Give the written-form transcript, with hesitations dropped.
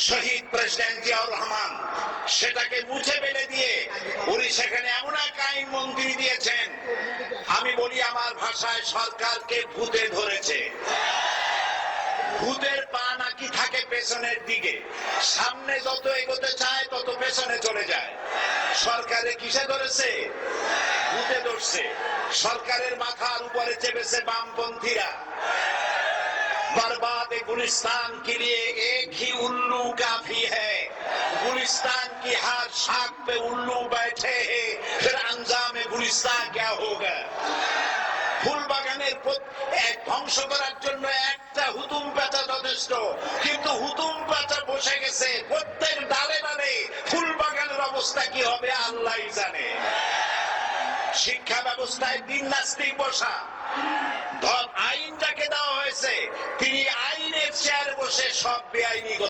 শহীদ president Ziaur Rahman সেটাকে মুছে ফেলে দিয়ে উনি সেখানে এমন এক আইন মন্ত্রী দিয়েছেন, আমি বলি আমার ভাষায় সরকারকে ভূতে ধরেছে। ভূতের পা নাকি থাকে পেছনের দিকে, সামনে যত এগোতে চায় তত পেছনে চলে যায়। সরকারে কিসে ধরেছে? ভূতে ধরছে। সরকারের মাথার উপরে চেপেছে বামপন্থীরা। बर्बाद गुलिस्तान के लिए एक ही उल्लू काफी है, गुलिस्तान की हर शाख पे उल्लू बैठे हैं, फिर अंजाम गुलिस्तान क्या होगा? ফুল বাগানের ধ্বংস করার জন্য একটা হুতুম পেঁচা যথেষ্ট, কিন্তু হুতুম পেঁচা বসে গেছে প্রত্যেক ডালে ডালে। ফুল বাগানের অবস্থা কি হবে আল্লাহই জানে। শিক্ষা ব্যবস্থায় দিন নাস্তিক বসা, আইন যাকে দেওয়া হয়েছে তিনি আইনের চেয়ারে বসে সব বেআইনি